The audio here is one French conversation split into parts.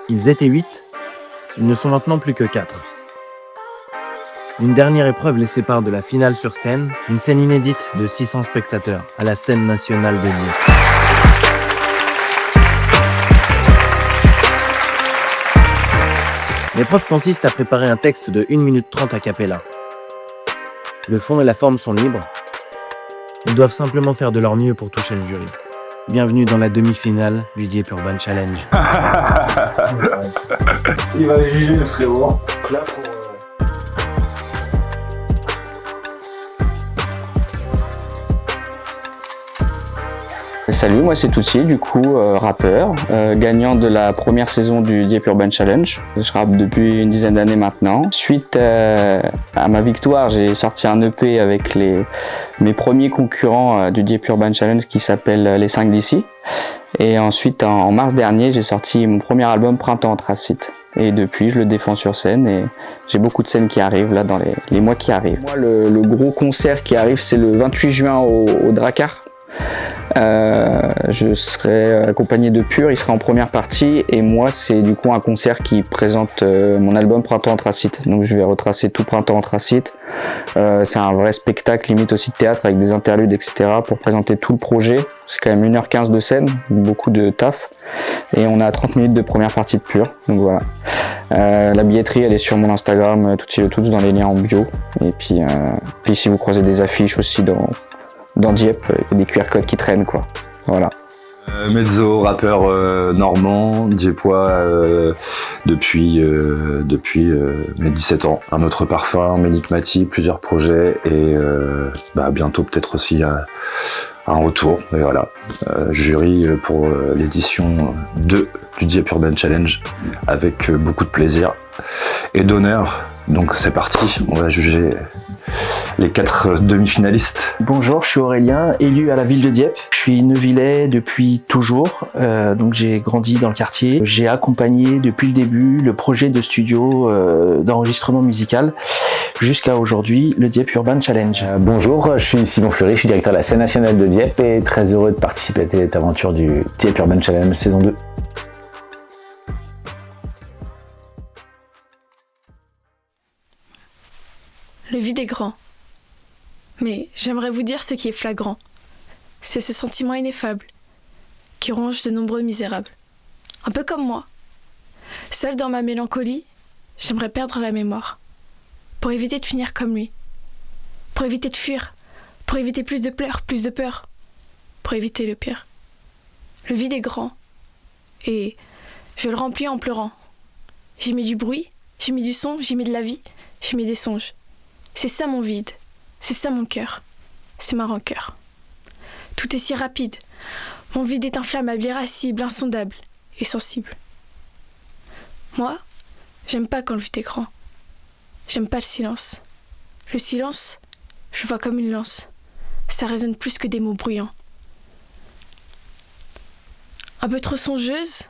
Ils étaient 8, ils ne sont maintenant plus que 4. Une dernière épreuve les sépare de la finale sur scène, une scène inédite de 600 spectateurs à la scène nationale de Dieppe. L'épreuve consiste à préparer un texte de 1 minute 30 a cappella. Le fond et la forme sont libres. Ils doivent simplement faire de leur mieux pour toucher le jury. Bienvenue dans la demi-finale du Dieppe Urban Challenge. Il va juger le frérot. Là, Salut, moi c'est Toutsi, du coup rappeur, gagnant de la première saison du Dieppe Urban Challenge. Je rappe depuis une dizaine d'années maintenant. Suite à ma victoire, j'ai sorti un EP avec mes premiers concurrents du Dieppe Urban Challenge qui s'appelle Les 5 d'ici. Et ensuite en mars dernier, j'ai sorti mon premier album Printemps Anthracite. Et depuis, je le défends sur scène et j'ai beaucoup de scènes qui arrivent là dans les mois qui arrivent. Moi, le gros concert qui arrive, c'est le 28 juin au Drakkar. Je serai accompagné de Pur, il sera en première partie et moi c'est du coup un concert qui présente mon album Printemps Anthracite. Donc je vais retracer tout Printemps Anthracite. C'est un vrai spectacle, limite aussi de théâtre avec des interludes etc. pour présenter tout le projet. C'est quand même 1h15 de scène, beaucoup de taf et on a 30 minutes de première partie de Pur. Donc voilà. La billetterie elle est sur mon Instagram, Toutsi dans les liens en bio. Et puis si vous croisez des affiches aussi dans Dieppe, il y a des QR codes qui traînent quoi. Voilà. Mezzo, rappeur normand, dieppois depuis mes 17 ans. Un autre parfum, Ménigmati, plusieurs projets et bientôt peut-être aussi un retour. Et voilà, jury pour l'édition 2 du Dieppe Urban Challenge avec beaucoup de plaisir et d'honneur. Donc c'est parti, on va juger les 4 demi-finalistes. Bonjour, je suis Aurélien, élu à la ville de Dieppe. Je suis neuvillais depuis toujours, donc j'ai grandi dans le quartier. J'ai accompagné depuis le début le projet de studio d'enregistrement musical jusqu'à aujourd'hui, le Dieppe Urban Challenge. Bonjour, je suis Simon Fleury, je suis directeur de la scène nationale de Dieppe et très heureux de participer à cette aventure du Dieppe Urban Challenge saison 2. Le vide est grand. Mais j'aimerais vous dire ce qui est flagrant. C'est ce sentiment ineffable qui ronge de nombreux misérables. Un peu comme moi. Seul dans ma mélancolie, j'aimerais perdre la mémoire. Pour éviter de finir comme lui. Pour éviter de fuir. Pour éviter plus de pleurs, plus de peur. Pour éviter le pire. Le vide est grand. Et je le remplis en pleurant. J'y mets du bruit, j'y mets du son, j'y mets de la vie, j'y mets des songes. C'est ça mon vide, c'est ça mon cœur, c'est ma rancœur. Tout est si rapide, mon vide est inflammable, irascible, insondable et sensible. Moi, j'aime pas quand le vide est grand. J'aime pas le silence. Le silence, je le vois comme une lance. Ça résonne plus que des mots bruyants. Un peu trop songeuse,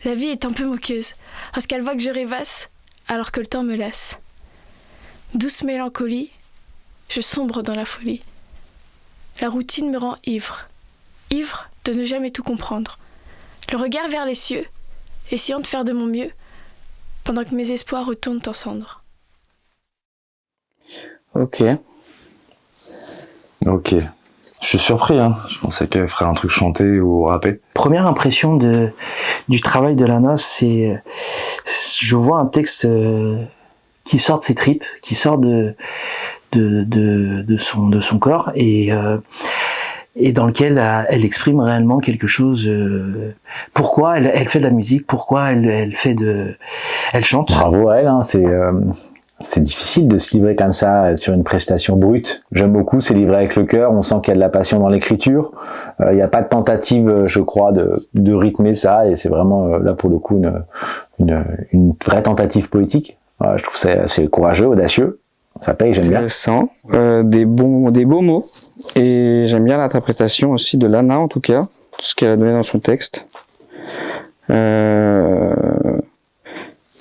la vie est un peu moqueuse, parce qu'elle voit que je rêvasse, alors que le temps me lasse. Douce mélancolie, je sombre dans la folie. La routine me rend ivre, ivre de ne jamais tout comprendre. Le regard vers les cieux, essayant de faire de mon mieux, pendant que mes espoirs retournent en cendres. Ok. Je suis surpris, hein. Je pensais qu'elle ferait un truc chanté ou rappé. Première impression du travail de Lana, c'est je vois un texte qui sort de ses tripes, qui sort de son corps et dans lequel elle exprime réellement quelque chose. Pourquoi elle fait de la musique, pourquoi elle chante. Bravo à elle, hein, c'est difficile de se livrer comme ça sur une prestation brute. J'aime beaucoup, c'est livré avec le cœur, on sent qu'il y a de la passion dans l'écriture. Il n'y a pas de tentative, je crois, de rythmer ça, et c'est vraiment là pour le coup une vraie tentative poétique. Je trouve ça assez courageux, audacieux. Ça paye, j'aime bien. Intéressant, des beaux mots, et j'aime bien l'interprétation aussi de Lana en tout cas, ce qu'elle a donné dans son texte.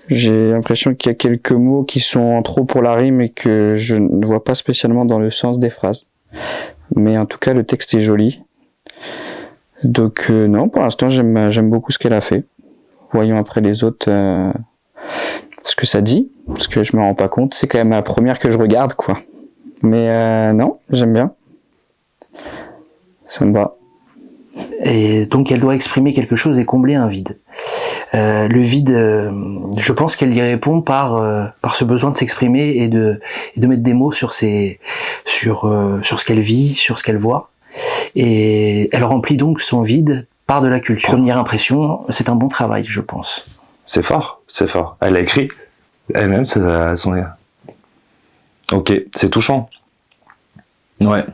J'ai l'impression qu'il y a quelques mots qui sont en trop pour la rime et que je ne vois pas spécialement dans le sens des phrases. Mais en tout cas, le texte est joli. Donc non, pour l'instant, j'aime beaucoup ce qu'elle a fait. voyons après les autres ce que ça dit, parce que je me rends pas compte, c'est quand même la première que je regarde, quoi. Mais non, j'aime bien. Ça me va. Et donc elle doit exprimer quelque chose et combler un vide. Le vide, je pense qu'elle y répond par ce besoin de s'exprimer et de mettre des mots sur ce qu'elle vit, sur ce qu'elle voit. Et elle remplit donc son vide par de la culture. Première impression, c'est un bon travail, je pense. C'est fort, c'est fort. Elle a écrit elle-même son... Ok, c'est touchant. Ouais.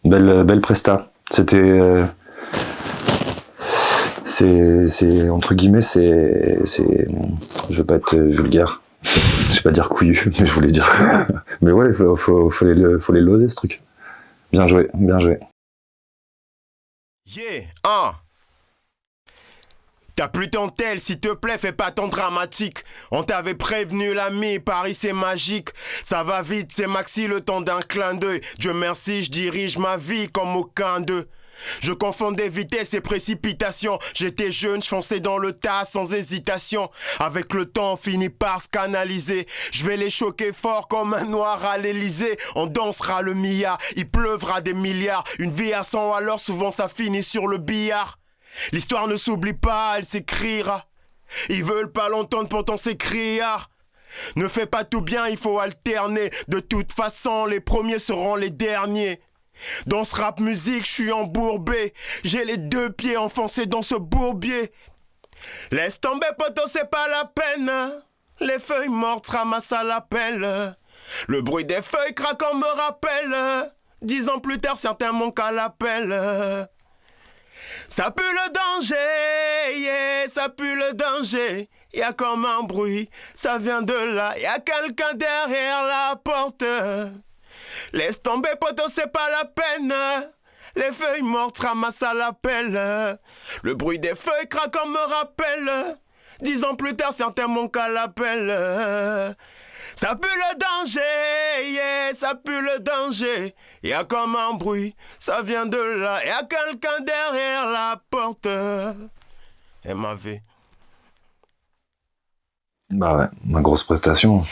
Belle presta. C'était... c'est entre guillemets, c'est... Je veux pas être vulgaire. Je vais pas dire couillu, mais je voulais dire... mais ouais, faut les loser, ce truc. Bien joué, bien joué. Yeah, T'as plus ton tel, s'il te plaît, fais pas ton dramatique. On t'avait prévenu l'ami, Paris c'est magique. Ça va vite, c'est maxi le temps d'un clin d'œil. Dieu merci, je dirige ma vie comme aucun d'eux. Je confondais vitesse et précipitation. J'étais jeune, je fonçais dans le tas sans hésitation. Avec le temps, on finit par se canaliser. Je vais les choquer fort comme un noir à l'Elysée. On dansera le milliard, il pleuvra des milliards. Une vie à 100 alors souvent ça finit sur le billard. L'histoire ne s'oublie pas, elle s'écrira. Ils veulent pas l'entendre, pourtant c'est criard. Ne fais pas tout bien, il faut alterner. De toute façon, les premiers seront les derniers. Dans ce rap musique, je suis embourbé. J'ai les deux pieds enfoncés dans ce bourbier. Laisse tomber, poto, c'est pas la peine. Les feuilles mortes ramassent à la pelle. Le bruit des feuilles craquant me rappelle. 10 ans plus tard, certains manquent à l'appel. Ça pue le danger, yeah, ça pue le danger. Y'a comme un bruit, ça vient de là. Y'a quelqu'un derrière la porte. Laisse tomber, poto, c'est pas la peine. Les feuilles mortes ramassent à la pelle. Le bruit des feuilles craquant me rappelle. 10 ans plus tard, certains manquent à l'appel. Ça pue le danger, yeah, ça pue le danger. Y'a comme un bruit, ça vient de là. Y'a quelqu'un derrière la porte. MAV. Bah ouais, ma grosse prestation.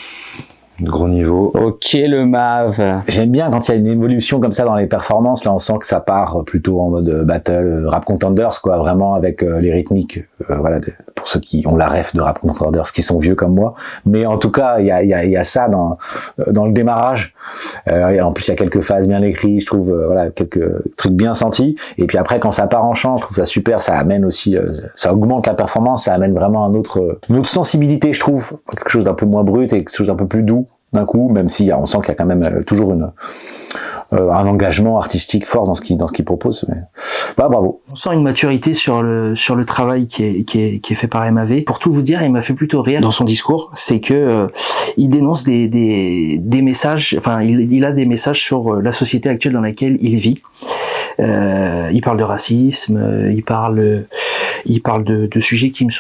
De gros niveau. Ok, le Mav. J'aime bien quand il y a une évolution comme ça dans les performances. Là, on sent que ça part plutôt en mode battle, rap contenders, quoi, vraiment avec les rythmiques. Voilà, pour ceux qui ont la ref de rap contenders, qui sont vieux comme moi. Mais en tout cas, il y a ça dans le démarrage. Et en plus, il y a quelques phases bien écrites, je trouve. Voilà, quelques trucs bien sentis. Et puis après, quand ça part en chant, je trouve ça super. Ça amène aussi, ça augmente la performance. Ça amène vraiment une autre sensibilité, je trouve, quelque chose d'un peu moins brut et quelque chose d'un peu plus doux. D'un coup, même si on sent qu'il y a quand même toujours un engagement artistique fort dans ce qu'il propose. Mais... Bah, bravo. On sent une maturité sur le travail qui est fait par MAV. Pour tout vous dire, il m'a fait plutôt rire dans son discours, c'est que il dénonce des messages. Enfin, il a des messages sur la société actuelle dans laquelle il vit. Il parle de racisme, il parle de sujets qui me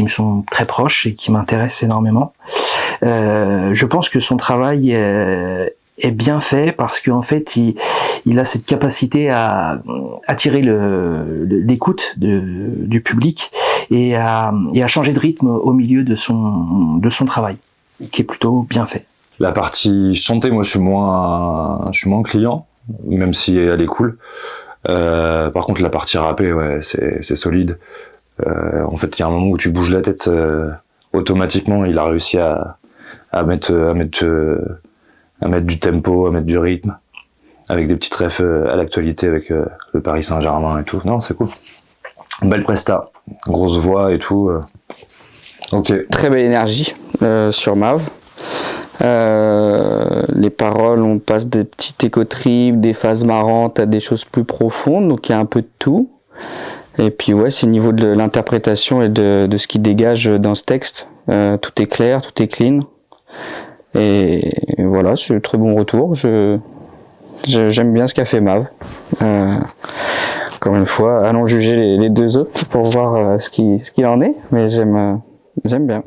sont très proches et qui m'intéressent énormément. Je pense que son travail est bien fait parce qu'en fait il a cette capacité à attirer l'écoute du public et à changer de rythme au milieu de son travail, qui est plutôt bien fait. La partie chantée, moi je suis moins client, même si elle est cool. Par contre la partie rappée, ouais, c'est solide. En fait il y a un moment où tu bouges la tête automatiquement. Il a réussi à mettre du tempo, à mettre du rythme, avec des petites refs à l'actualité avec le Paris Saint-Germain et tout. Non, c'est cool. Belle presta, grosse voix et tout. Ok. Très belle énergie sur Mav. Les paroles, on passe des petites éco-tripes, des phases marrantes à des choses plus profondes, donc il y a un peu de tout. Et puis ouais, c'est au niveau de l'interprétation et de ce qui dégage dans ce texte. Tout est clair, tout est clean. Et voilà, c'est un très bon retour. J'aime bien ce qu'a fait Mav. Encore une fois, allons juger les deux autres pour voir ce qu'il en est. Mais j'aime bien.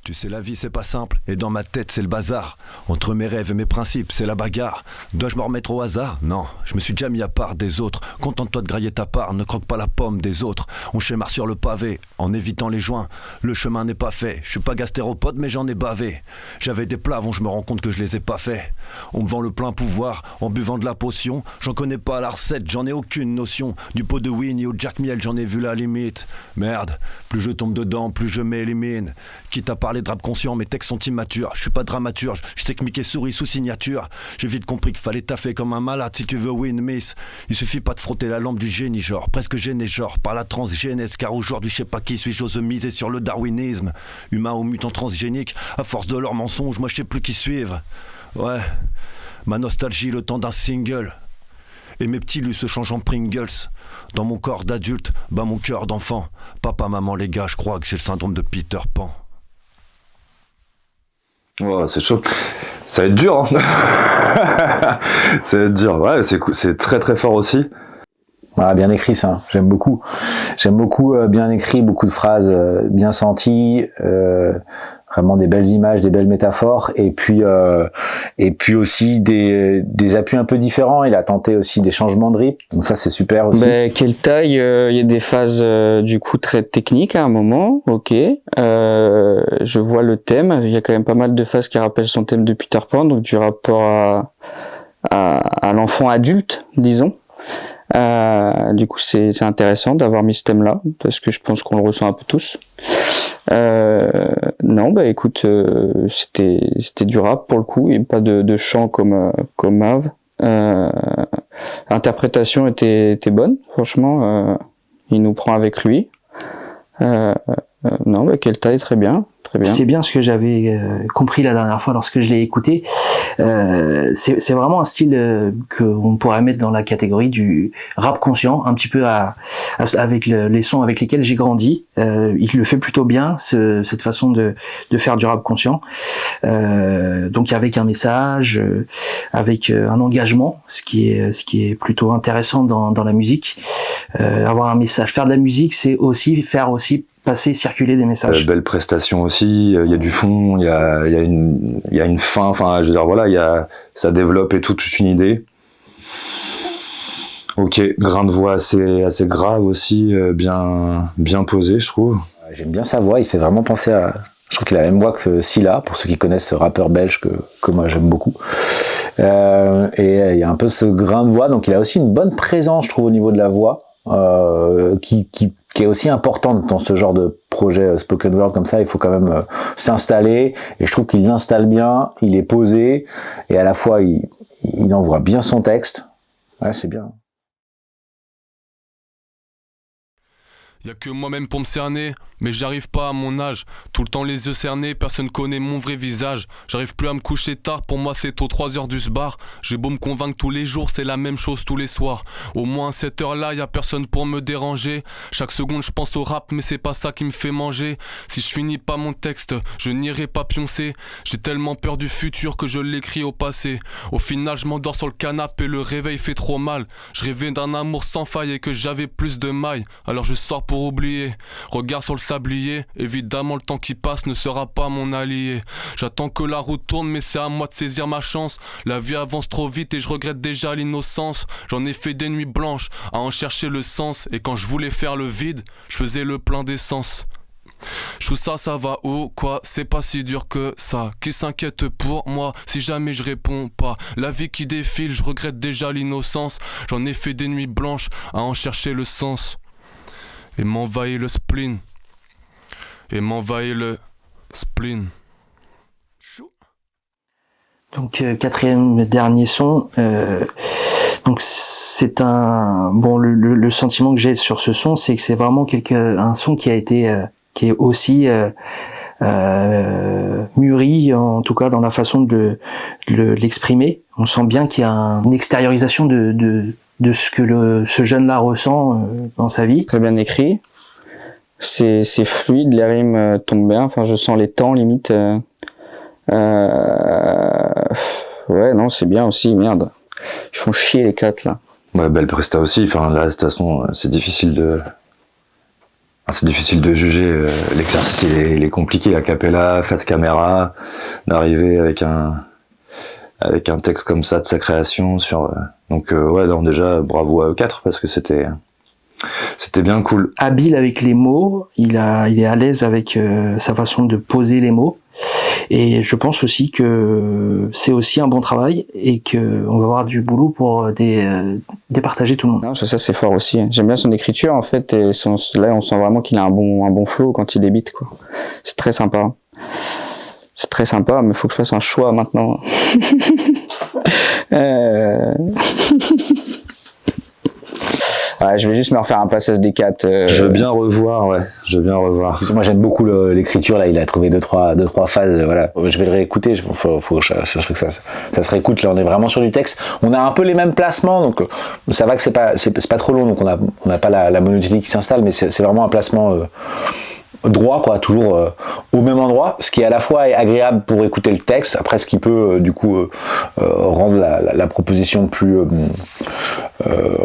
Tu sais, la vie c'est pas simple, et dans ma tête c'est le bazar. Entre mes rêves et mes principes, c'est la bagarre. Dois-je me remettre au hasard? Non, je me suis déjà mis à part des autres. Contente-toi de grailler ta part, ne croque pas la pomme des autres. On schémare sur le pavé, en évitant les joints. Le chemin n'est pas fait, je suis pas gastéropode mais j'en ai bavé. J'avais des plavons, je me rends compte que je les ai pas faits. On me vend le plein pouvoir, en buvant de la potion. J'en connais pas la recette, j'en ai aucune notion. Du pot de Winnie au Jack Miel, j'en ai vu la limite. Merde, plus je tombe dedans, plus je m'élimine. Quitte à parler de rap conscient, mes textes sont immatures. Je suis pas dramaturge, je sais que Mickey sourit sous signature. J'ai vite compris qu'il fallait taffer comme un malade si tu veux win miss. Il suffit pas de frotter la lampe du génie, genre presque gêné, genre par la transgénèse. Car aujourd'hui je sais pas qui suis, j'ose miser sur le darwinisme. Humain ou mutant transgénique, à force de leurs mensonges, moi je sais plus qui suivre. Ouais, ma nostalgie le temps d'un single. Et mes petits lus se changent en Pringles. Dans mon corps d'adulte, bat mon cœur d'enfant. Papa, maman, les gars, je crois que j'ai le syndrome de Peter Pan. Oh, c'est chaud. Ça va être dur, hein. Ça va être dur. Ouais, c'est très très fort aussi. Voilà, bien écrit ça, j'aime beaucoup. J'aime beaucoup bien écrit, beaucoup de phrases bien senties, vraiment des belles images, des belles métaphores, et puis aussi des appuis un peu différents. Il a tenté aussi des changements de rythme, donc ça c'est super aussi. Keltai, il y a des phases du coup très techniques à un moment, ok. Je vois le thème, il y a quand même pas mal de phases qui rappellent son thème de Peter Pan, donc du rapport à l'enfant adulte, disons. Du coup c'est intéressant d'avoir mis ce thème là parce que je pense qu'on le ressent un peu tous. Non, bah écoute, c'était du rap pour le coup et pas de chant comme Mav. L'interprétation était bonne, franchement, il nous prend avec lui. Non, bah Keltai très bien. C'est bien ce que j'avais compris la dernière fois lorsque je l'ai écouté. C'est vraiment un style qu'on pourrait mettre dans la catégorie du rap conscient, un petit peu avec les sons avec lesquels j'ai grandi. Il le fait plutôt bien, cette façon de faire du rap conscient. Donc avec un message, avec un engagement, ce qui est plutôt intéressant dans la musique. Avoir un message, faire de la musique, c'est aussi faire passer, circuler des messages. Belle prestation aussi, il y a du fond, il y a une fin, enfin je veux dire voilà, ça développe et toute une idée. Ok, grain de voix assez grave aussi, bien posé je trouve. J'aime bien sa voix, il fait vraiment penser à... Je trouve qu'il a la même voix que Scylla, pour ceux qui connaissent ce rappeur belge que moi j'aime beaucoup. Et il y a un peu ce grain de voix, donc il a aussi une bonne présence je trouve au niveau de la voix, qui est aussi importante dans ce genre de projet spoken word comme ça. Il faut quand même s'installer, et je trouve qu'il l'installe bien, il est posé, et à la fois il envoie bien son texte. Ouais, c'est bien. Y'a que moi-même pour me cerner, mais j'arrive pas à mon âge. Tout le temps les yeux cernés, personne connaît mon vrai visage. J'arrive plus à me coucher tard, pour moi c'est aux 3h du sbar. J'ai beau me convaincre tous les jours, c'est la même chose tous les soirs. Au moins à cette heure-là, y'a personne pour me déranger. Chaque seconde je pense au rap, mais c'est pas ça qui me fait manger. Si je finis pas mon texte, je n'irai pas pioncer. J'ai tellement peur du futur que je l'écris au passé. Au final je m'endors sur le canapé, le réveil fait trop mal. Je rêvais d'un amour sans faille et que j'avais plus de mailles. Alors je sors pour oublier, regard sur le sablier. Évidemment le temps qui passe ne sera pas mon allié. J'attends que la route tourne, mais c'est à moi de saisir ma chance. La vie avance trop vite et je regrette déjà l'innocence. J'en ai fait des nuits blanches à en chercher le sens. Et quand je voulais faire le vide, je faisais le plein d'essence. Je trouve ça va ou quoi, c'est pas si dur que ça. Qui s'inquiète pour moi si jamais je réponds pas. La vie qui défile, je regrette déjà l'innocence. J'en ai fait des nuits blanches à en chercher le sens. Et m'envahit le spleen. Et m'envahit le spleen. Donc quatrième dernier son. Donc c'est le sentiment que j'ai sur ce son, c'est que c'est vraiment un son qui a été qui est aussi mûri, en tout cas dans la façon de l'exprimer. On sent bien qu'il y a une extériorisation de ce que ce jeune-là ressent dans sa vie. Très bien écrit, c'est fluide, les rimes tombent bien, enfin je sens les temps limite. Ouais, non, c'est bien aussi, merde. Ils font chier les quatre là. Ouais, belle presta aussi, enfin là de toute façon c'est difficile de... C'est difficile de juger, l'exercice il est compliqué, a cappella, face caméra, d'arriver avec un texte comme ça de sa création sur... Donc ouais, non, déjà bravo à eux quatre parce que c'était bien cool. Habile avec les mots, il est à l'aise avec sa façon de poser les mots. Et je pense aussi que c'est aussi un bon travail et que on va avoir du boulot pour départager tout le monde. Non, ça c'est fort aussi. J'aime bien son écriture en fait. Et là, on sent vraiment qu'il a un bon flow quand il débite, quoi. C'est très sympa. C'est très sympa, mais il faut que je fasse un choix maintenant. Ouais, je vais juste me refaire un passage des 4. Je veux bien revoir, ouais. Moi, j'aime beaucoup l'écriture, là. Il a trouvé deux, trois phases, voilà. Je vais le réécouter. Faut que ça se réécoute. Là, on est vraiment sur du texte. On a un peu les mêmes placements, donc ça va que c'est pas trop long, donc on n'a pas la monotonie qui s'installe, mais c'est vraiment un placement droit, quoi, toujours au même endroit, ce qui est à la fois agréable pour écouter le texte, après ce qui peut du coup rendre la proposition plus en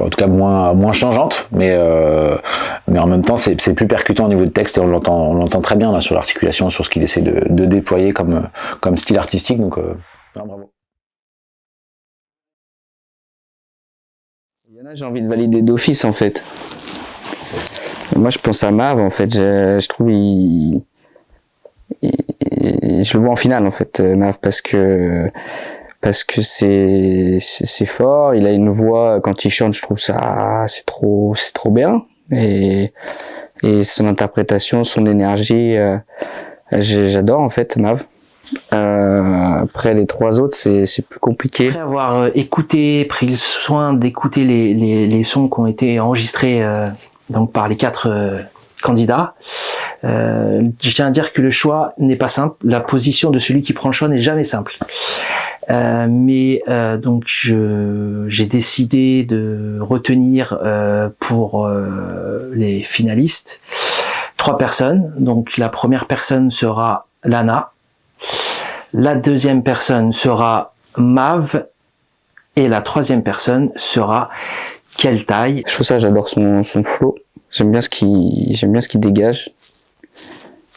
tout cas moins changeante, mais en même temps c'est plus percutant au niveau du texte et on l'entend très bien là sur l'articulation, sur ce qu'il essaie de déployer comme style artistique, donc bravo. Il y en a, j'ai envie de valider d'office en fait. Moi, je pense à Mav, en fait. Je trouve je le vois en finale, en fait, Mav, parce que c'est fort. Il a une voix, quand il chante, je trouve ça, c'est trop bien. Et son interprétation, son énergie, j'adore, en fait, Mav. Après les trois autres, c'est plus compliqué. Après avoir pris le soin d'écouter les sons qui ont été enregistrés donc par les 4 candidats, je tiens à dire que le choix n'est pas simple. La position de celui qui prend le choix n'est jamais simple. Mais donc j'ai décidé de retenir pour les finalistes 3 personnes. Donc la première personne sera Lana, la deuxième personne sera Mav et la troisième personne sera Keltai. Je trouve ça, j'adore son flow. J'aime bien ce qu'il dégage.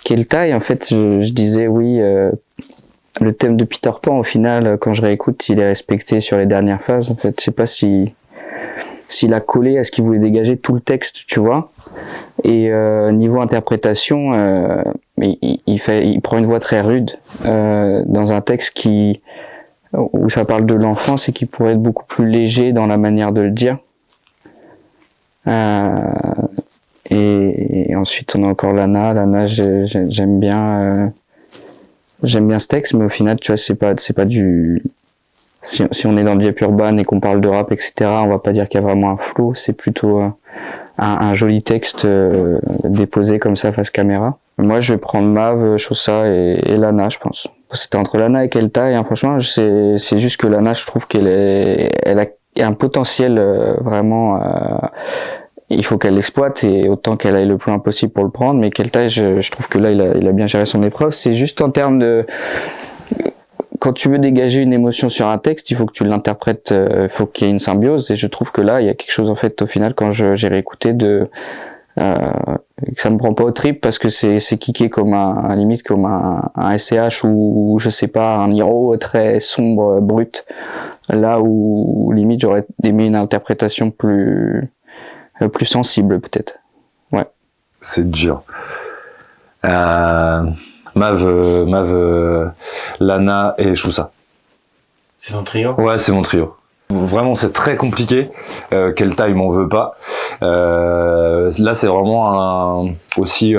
Keltai, en fait, je disais oui, le thème de Peter Pan, au final, quand je réécoute, il est respecté sur les dernières phases. En fait, je sais pas s'il a collé à ce qu'il voulait dégager tout le texte, tu vois. Et niveau interprétation, il prend une voix très rude dans un texte où ça parle de l'enfance et qui pourrait être beaucoup plus léger dans la manière de le dire. Et ensuite on a encore Lana, j'aime bien ce texte, mais au final tu vois c'est pas du, si on est dans le vieux urbain et qu'on parle de rap, etc., on va pas dire qu'il y a vraiment un flow, c'est plutôt un joli texte déposé comme ça face caméra. Moi je vais prendre Mav, Chosa et Lana, je pense. C'était entre Lana et Keltai, hein, franchement c'est juste que Lana, je trouve elle a un potentiel vraiment, il faut qu'elle l'exploite et autant qu'elle aille le plus loin possible pour le prendre, mais Keltai, je trouve que là il a bien géré son épreuve. C'est juste en termes de, quand tu veux dégager une émotion sur un texte, il faut que tu l'interprètes, il faut qu'il y ait une symbiose, et je trouve que là il y a quelque chose en fait au final quand j'ai réécouté que ça me prend pas au trip parce que c'est kické comme limite comme un SCH ou je sais pas, un Hiro très sombre, brut, là où limite j'aurais aimé une interprétation plus sensible peut-être. Ouais. C'est dur. Mav, Lana et Choussa. C'est ton trio? Ouais, c'est mon trio. Vraiment, c'est très compliqué. Keltai m'en veut pas. Là, c'est vraiment aussi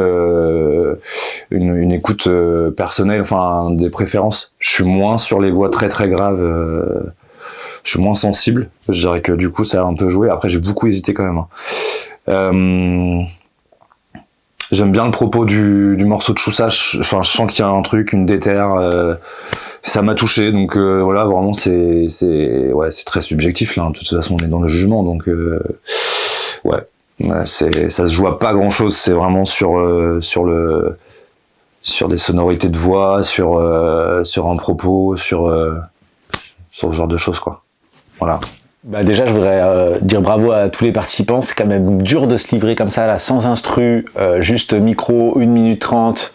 une écoute personnelle, enfin des préférences. Je suis moins sur les voix très très graves. Je suis moins sensible. Je dirais que du coup, ça a un peu joué. Après, j'ai beaucoup hésité quand même. J'aime bien le propos du morceau de Choussa. Je sens qu'il y a un truc, une déterre. Ça m'a touché, donc voilà, vraiment c'est très subjectif là. De toute façon, on est dans le jugement, donc ça se joue à pas grand chose. C'est vraiment sur des sonorités de voix, sur un propos, sur ce genre de choses, quoi. Voilà. Bah déjà, je voudrais dire bravo à tous les participants. C'est quand même dur de se livrer comme ça, là, sans instru, juste micro, 1 minute 30.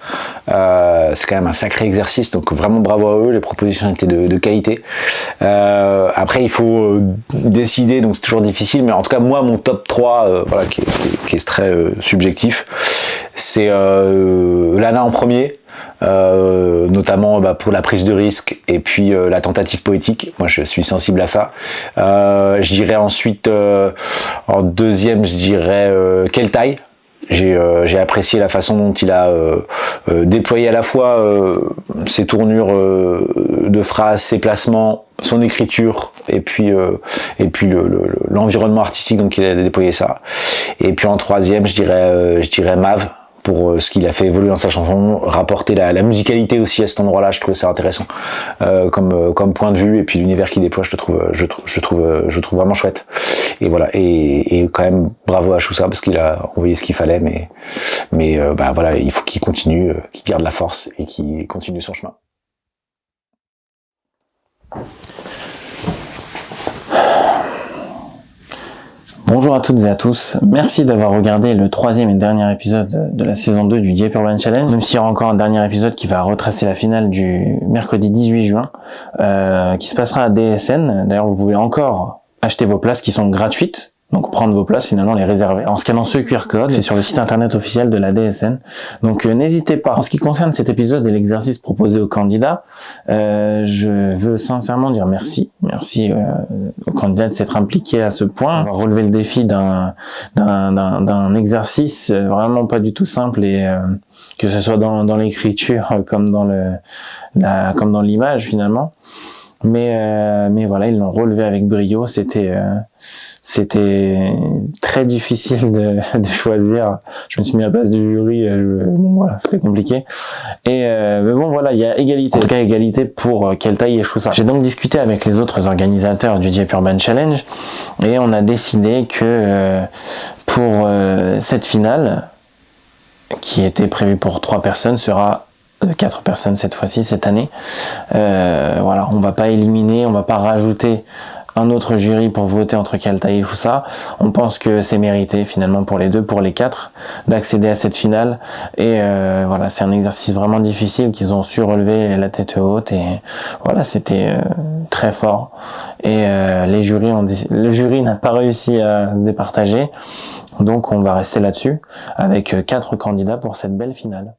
C'est quand même un sacré exercice, donc vraiment bravo à eux. Les propositions étaient de qualité. Après, il faut décider, donc c'est toujours difficile, mais en tout cas, moi, mon top 3, voilà, qui est très subjectif, c'est Lana en premier. Notamment pour la prise de risque et puis la tentative poétique. Moi, je suis sensible à ça. Je dirais ensuite, en deuxième, je dirais Keltai. J'ai apprécié la façon dont il a déployé à la fois ses tournures de phrases, ses placements, son écriture et puis l'environnement artistique, donc il a déployé ça. Et puis en troisième, je dirais Mav, pour ce qu'il a fait évoluer dans sa chanson, rapporter la musicalité aussi à cet endroit-là. Je trouvais ça intéressant comme point de vue, et puis l'univers qu'il déploie, je trouve vraiment chouette. Et voilà, et quand même bravo à Choussa parce qu'il a envoyé ce qu'il fallait, mais voilà, il faut qu'il continue, qu'il garde la force et qu'il continue son chemin. Bonjour à toutes et à tous, merci d'avoir regardé le 3e et dernier épisode de la saison 2 du Dieppe Urban Challenge, même s'il y aura encore un dernier épisode qui va retracer la finale du mercredi 18 juin, qui se passera à DSN. D'ailleurs, vous pouvez encore acheter vos places qui sont gratuites, donc prendre vos places, finalement les réserver en scannant ce QR code. C'est sur le site internet officiel de la DSN, donc n'hésitez pas. En ce qui concerne cet épisode et l'exercice proposé aux candidats, je veux sincèrement dire merci aux candidats de s'être impliqués à ce point, avoir relevé le défi d'un exercice vraiment pas du tout simple, et que ce soit dans l'écriture comme dans l'image finalement. Mais voilà, ils l'ont relevé avec brio. C'était très difficile de choisir. Je me suis mis à la place du jury. Bon voilà, c'était compliqué. Mais bon voilà, il y a égalité. En tout cas, égalité pour Keltai et Choussa. J'ai donc discuté avec les autres organisateurs du Dieppe Urban Challenge et on a décidé que pour cette finale, qui était prévue pour 3 personnes, sera 4 personnes cette fois-ci, cette année. Voilà, on va pas éliminer, on va pas rajouter un autre jury pour voter entre Keltai et Choussa. On pense que c'est mérité finalement pour les deux, pour les 4, d'accéder à cette finale. Et voilà, c'est un exercice vraiment difficile qu'ils ont su relever la tête haute, et voilà, c'était très fort. Et le jury n'a pas réussi à se départager, donc on va rester là-dessus avec 4 candidats pour cette belle finale.